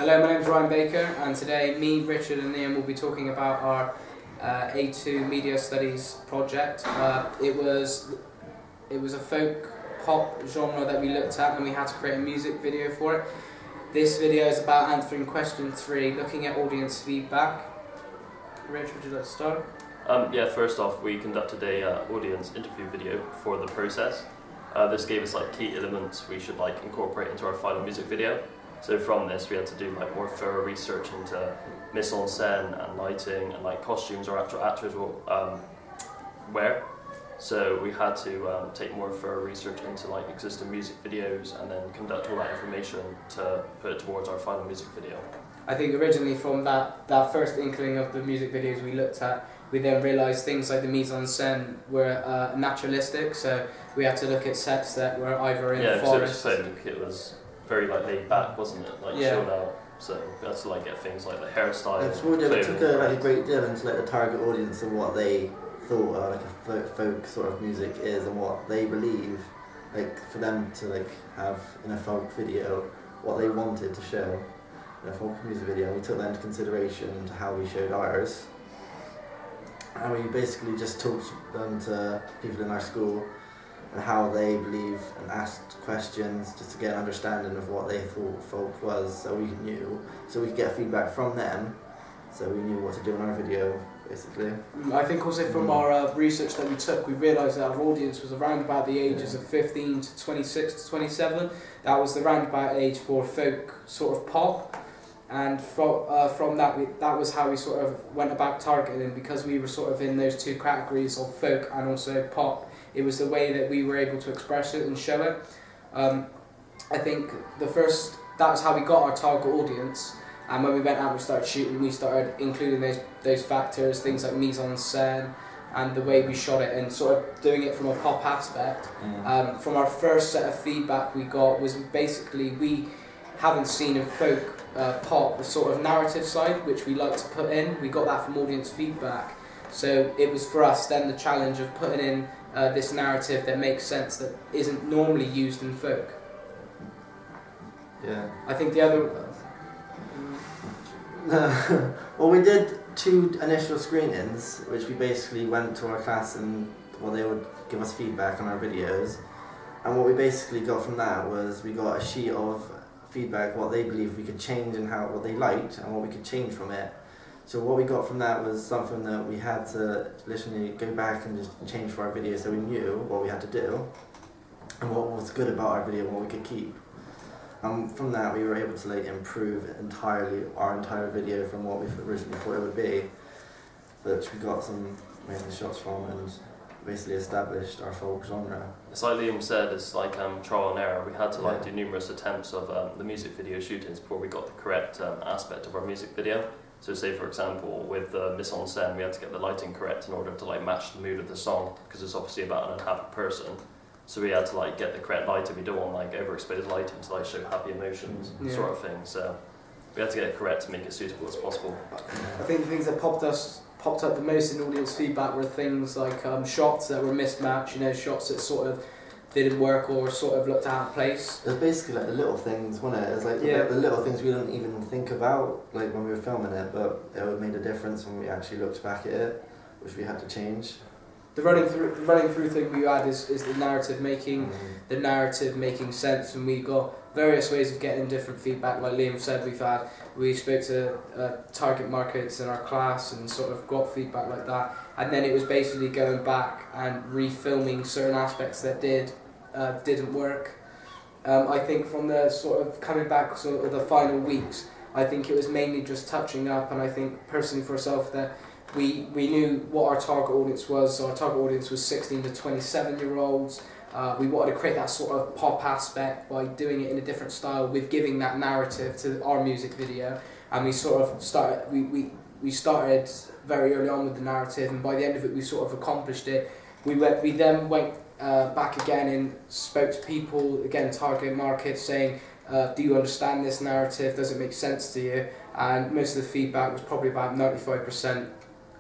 Hello, my name is Ryan Baker, and today me, Richard and Liam will be talking about our A2 Media Studies project. It was a folk pop genre that we looked at, and we had to create a music video for it. This video is about answering question 3, looking at audience feedback. Rich, would you like to start? First off, we conducted a audience interview video for the process. This gave us key elements we should incorporate into our final music video. So from this, we had to do more thorough research into mise en scène and lighting and costumes our actual actors will wear. So we had to take more thorough research into existing music videos and then conduct all that information to put it towards our final music video. I think originally from that first inkling of the music videos we looked at, we then realised things like the mise en scène were naturalistic, so we had to look at sets that were either in forests. It was very laid back, wasn't it? Chilled out. So we had to get things like the hairstyle. It took a great deal into the target audience and what they thought a folk sort of music is and what they believe, for them to have in a folk video what they wanted to show in a folk music video. We took that into consideration into how we showed ours, and we basically just talked to people in our school and how they believe and asked questions just to get an understanding of what they thought folk was, so we could get feedback from them, so we knew what to do in our video, basically. I think also from our research that we took, we realised that our audience was around about the ages of 15 to 26 to 27. That was the roundabout age for folk sort of pop, and from that was how we sort of went about targeting, because we were sort of in those two categories of folk and also pop. It was the way that we were able to express it and show it. I think that's how we got our target audience, and when we went out and started shooting, we started including those factors, things like mise en scène and the way we shot it, and sort of doing it from a pop aspect. From our first set of feedback we got was basically we haven't seen in folk pop the sort of narrative side which we like to put in. We got that from audience feedback, so it was for us then the challenge of putting in this narrative that makes sense, that isn't normally used in folk. Yeah. I think the other... Well, we did 2 initial screenings, which we basically went to our class and they would give us feedback on our videos. And what we basically got from that was we got a sheet of feedback, what they believed we could change and what they liked and what we could change from it. So what we got from that was something that we had to literally go back and just change for our video, so we knew what we had to do and what was good about our video and what we could keep. And from that we were able to improve our entire video from what we originally thought it would be, which we got some amazing shots from and basically established our folk genre. It's like Liam said, it's trial and error. We had to do numerous attempts of the music video shootings before we got the correct aspect of our music video. So say for example with the mise en scène, we had to get the lighting correct in order to match the mood of the song, because it's obviously about an unhappy person. So we had to get the correct lighting. We don't want overexposed lighting to show happy emotions, sort of thing. So we had to get it correct to make it suitable as possible. I think the things that popped up the most in audience feedback were things like shots that were mismatched, shots that sort of didn't work or sort of looked out of place. It was basically the little things, wasn't it? It was the little things we didn't even think about when we were filming it, but it made a difference when we actually looked back at it, which we had to change. The running through thing we had is the narrative making sense, and we got various ways of getting different feedback. Like Liam said, we spoke to target markets in our class and sort of got feedback like that, and then it was basically going back and refilming certain aspects that didn't work. I think from the sort of coming back sort of the final weeks, I think it was mainly just touching up, and I think personally for myself that we knew what our target audience was. So our target audience was 16 to 27-year-olds. We wanted to create that sort of pop aspect by doing it in a different style, with giving that narrative to our music video. And we sort of started. We started very early on with the narrative, and by the end of it, we sort of accomplished it. We then went back again and spoke to people again, target markets, saying, "Do you understand this narrative? Does it make sense to you?" And most of the feedback was probably about 95%.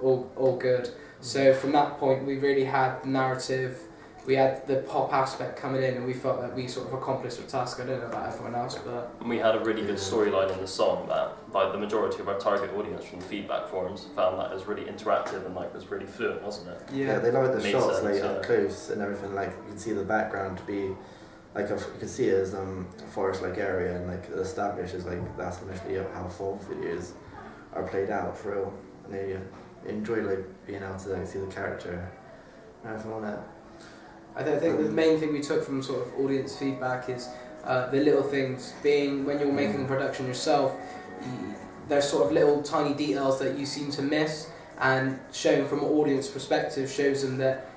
All good. So from that point we really had the narrative we had the pop aspect coming in, and we felt that we sort of accomplished our task. I don't know about everyone else, but And we had a really good storyline in the song that like the majority of our target audience from the feedback forums found that it was really interactive and like was really fluent, wasn't it? Yeah, they liked the Made shots sense, like yeah. up close and everything. Like you could see the background to be like you could see it as a forest-like area, and like it establishes like that's initially how folk videos are played out for real, and they enjoy like being able to like see the character and everything on it. I think the main thing we took from sort of audience feedback is the little things. Being when you're making a production yourself, there's sort of little tiny details that you seem to miss, and showing from an audience perspective shows them that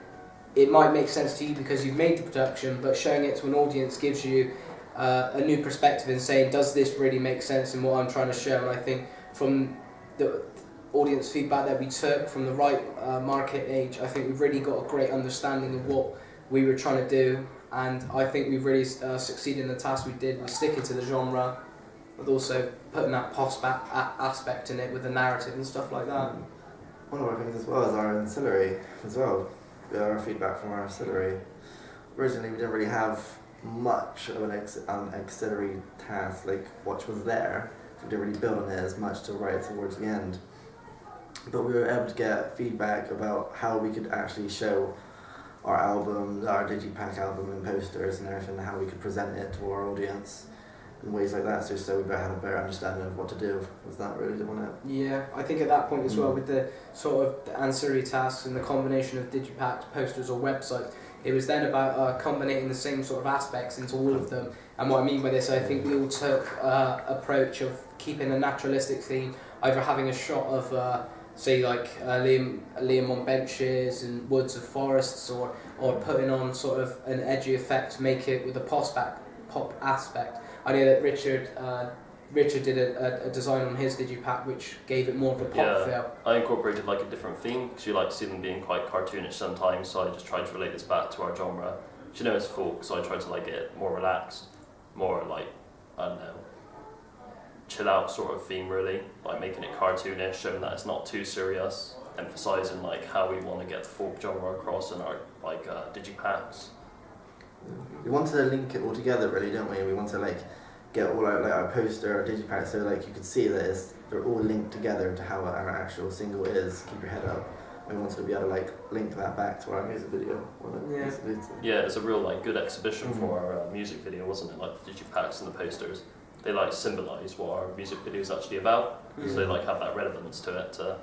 it might make sense to you because you've made the production, but showing it to an audience gives you a new perspective and saying, does this really make sense in what I'm trying to show? And I think from the audience feedback that we took from the right market age, I think we've really got a great understanding of what we were trying to do, and I think we've really succeeded in the task we did with sticking to the genre, but also putting that post aspect in it with the narrative and stuff like that. One of our things as well is our ancillary as well. Our feedback from our ancillary. Originally, we didn't really have much of an auxiliary task, like what was there. We didn't really build on it as much till right towards the end. But we were able to get feedback about how we could actually show our album, our Digipack album and posters and everything, how we could present it to our audience in ways like that, so we had a better understanding of what to do. Was that really the one? Yeah, I think at that point as well, with the sort of the ancillary tasks and the combination of Digipacks, posters or websites, it was then about combining the same sort of aspects into all of them. And what I mean by this, I think we all took approach of keeping a naturalistic theme, either having a shot of say like Liam on benches and woods of forests, or putting on sort of an edgy effect to make it with a pop aspect. I know that Richard did a design on his Digipack which gave it more of a pop feel. I incorporated like a different theme because you like to see them being quite cartoonish sometimes, so I just tried to relate this back to our genre. You know, it's folk, so I tried to like get it more relaxed, more like, I don't know, chill out sort of theme really, like making it cartoonish, showing that it's not too serious, emphasising like how we want to get the folk genre across in our like Digipacks. We wanted to link it all together, really, don't we? We want to like get all our like our poster, our Digipack, so like you could see that they're all linked together to how our actual single is. Keep your head up. We wanted to be able to like link that back to our music video. Yeah, it's a real like good exhibition for our music video, wasn't it? Like the Digipacks and the posters, they like symbolise what our music video is actually about. So they like have that relevance to it to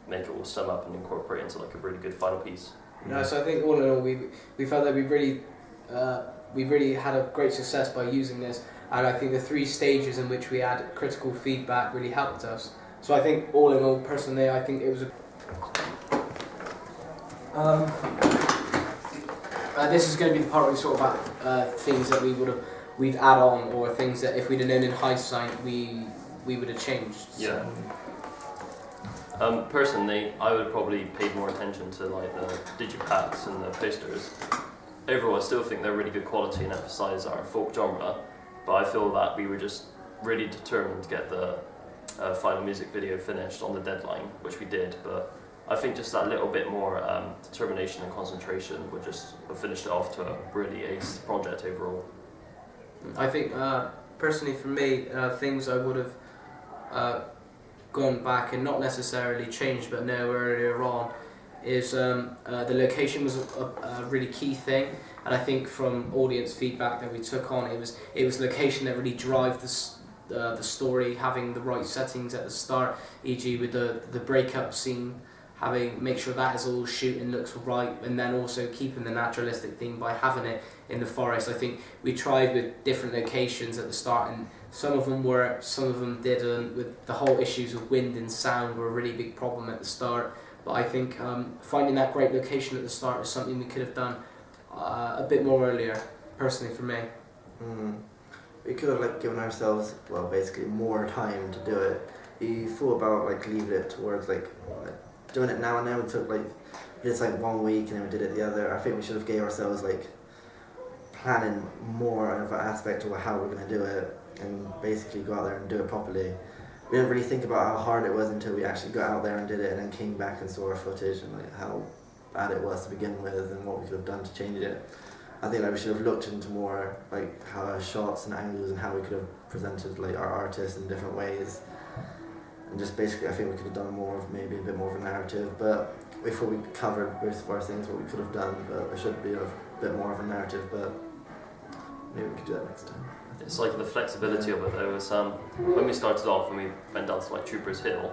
make it all sum up and incorporate into like a really good final piece. No, so I think all in all we felt that we really had a great success by using this, and I think the 3 stages in which we had critical feedback really helped us. So I think all in all, personally, I think it was this is going to be the part where we talk about things that we'd add on, or things that if we'd have known in hindsight we would have changed. Yeah. Personally, I would have probably paid more attention to like the Digipacks and the posters. Overall, I still think they're really good quality and emphasise our folk genre, but I feel that we were just really determined to get the final music video finished on the deadline, which we did, but I think just that little bit more determination and concentration would just have finished it off to a really ace project overall. I think personally for me, things I would have gone back and not necessarily changed but know earlier on is the location was a really key thing, and I think from audience feedback that we took on, it was location that really drive the story, having the right settings at the start, e.g. with the breakup scene, make sure that is all shooting looks right, and then also keeping the naturalistic theme by having it in the forest. I think we tried with different locations at the start, and some of them worked, some of them didn't. With the whole issues of wind and sound were a really big problem at the start. But I think finding that great location at the start is something we could have done a bit more earlier, personally for me. We could have like given ourselves, well, basically more time to do it. We thought about like leaving it towards like doing it now and then. We took like it's like 1 week and then we did it the other. I think we should have gave ourselves like planning more of an aspect of how we're going to do it, and basically go out there and do it properly. We didn't really think about how hard it was until we actually got out there and did it, and then came back and saw our footage and like how bad it was to begin with and what we could have done to change it. I think like we should have looked into more like how our shots and angles and how we could have presented like our artists in different ways. And just basically I think we could have done more of maybe a bit more of a narrative, but before we covered most of our things what we could have done, but there should be a bit more of a narrative, but maybe we could do that next time. It's like the flexibility of it though is when we started off and we went down to like Troopers Hill,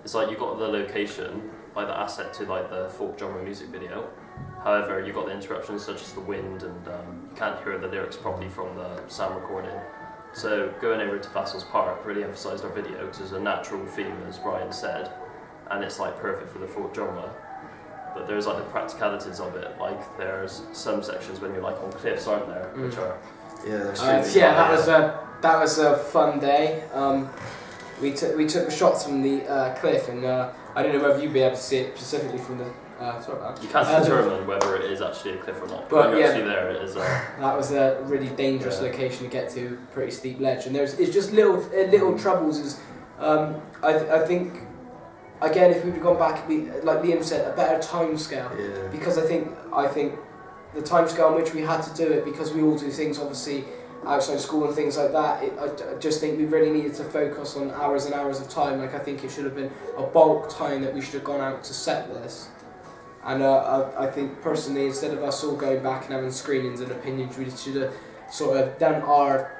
it's like you got the location, like the asset to like the folk genre music video. However, you got the interruptions such as the wind and you can't hear the lyrics properly from the sound recording. So going over to Vassals Park really emphasised our video because there's a natural theme, as Brian said, and it's like perfect for the folk genre. But there's like the practicalities of it, like there's some sections when you're like on cliffs, aren't there, which are that was a fun day. We took the shots from the cliff, and I don't know whether you'd be able to see it specifically from the. Sorry about that. You can't determine whether it is actually a cliff or not, but when you're actually there, it is. That was a really dangerous location to get to, pretty steep ledge, and it's just little troubles. Is I think again, if we'd have gone back, like Liam said, a better time scale. Yeah. Because I think the time scale in which we had to do it, because we all do things obviously outside school and things like that, I just think we really needed to focus on hours and hours of time. Like I think it should have been a bulk time that we should have gone out to set this. And I think personally, instead of us all going back and having screenings and opinions, we should have sort of done our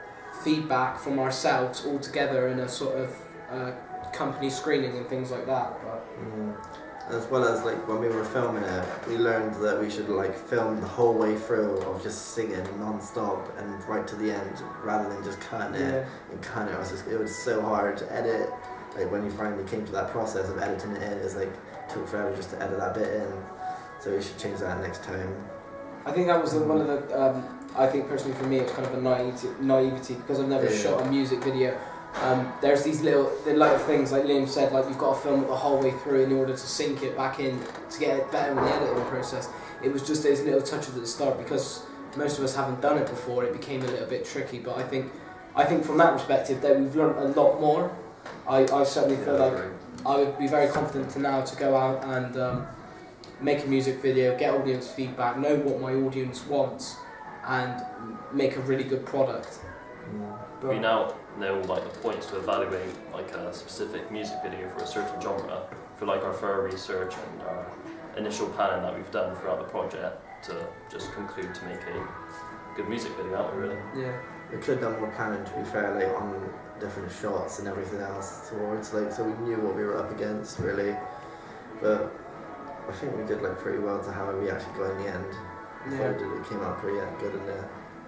feedback from ourselves all together in a sort of company screening and things like that. But as well as like when we were filming it, we learned that we should like film the whole way through of just singing non-stop and right to the end, rather than just cutting it and cutting it. It was so hard to edit. Like when you finally came to that process of editing it in, it's like took forever just to edit that bit in. So we should change that next time. I think that was one of the. I think personally for me, it's kind of a naivety because I've never shot a music video. There's these little things like Liam said, like you've got to film it the whole way through in order to sync it back in to get it better in the editing process. It was just those little touches at the start, because most of us haven't done it before. It became a little bit tricky, but I think from that perspective that we've learned a lot more. I certainly feel like I would be very confident to go out and make a music video, get audience feedback, know what my audience wants, and make a really good product. We now know like the points to evaluate like a specific music video for a certain genre for like our thorough research and our initial planning that we've done throughout the project to just conclude to make a good music video out of it, really. Yeah. We could have done more planning, to be fair, like on different shots and everything else towards, like, so we knew what we were up against really. But I think we did like pretty well to how we actually got in the end. It came out pretty good in the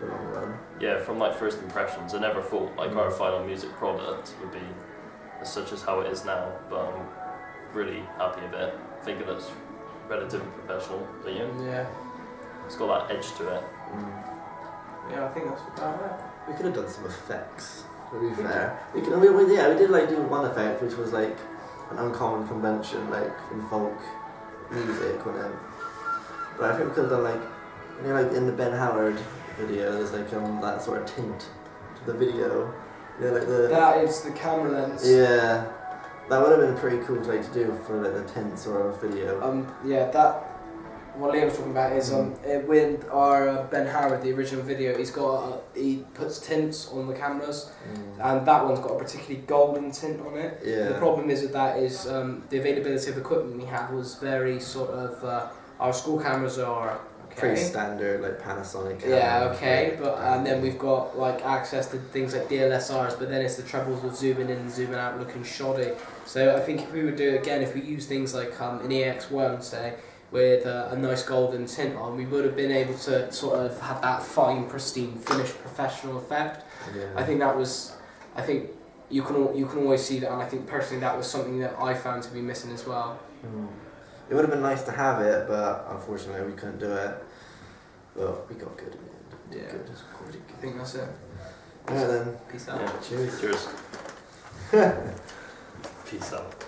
long run. Yeah, from like first impressions, I never thought like our final music product would be as such as how it is now, but I'm really happy with it. I think it's relatively professional, don't you? Yeah. It's got that edge to it. Yeah, I think that's about it. We could have done some effects, to be fair. We did like do one effect, which was like an uncommon convention, like in folk music, but I think we could have done like, you know, like in the Ben Howard video, there's like that sort of tint to the video. Yeah, like that is the camera lens. Yeah, that would have been pretty cool to do for like the tints or a video. That what Liam was talking about is with our Ben Howard, the original video, he puts tints on the cameras, and that one's got a particularly golden tint on it. Yeah. The problem is with that is the availability of equipment we had was very sort of our school cameras are pretty standard, like Panasonic. But and then we've got like access to things like DLSRs, but then it's the troubles with zooming in and zooming out looking shoddy. So I think if we would do it again, if we use things like an EX1, say, with a nice golden tint on, we would have been able to sort of have that fine, pristine, finished, professional effect. Yeah. I think you can always see that, and I think personally that was something that I found to be missing as well. It would have been nice to have it, but unfortunately we couldn't do it. But we got good in the end. Yeah. Good. I think that's it. Alright then. Peace out. Yeah. Cheers. Cheers. Peace out.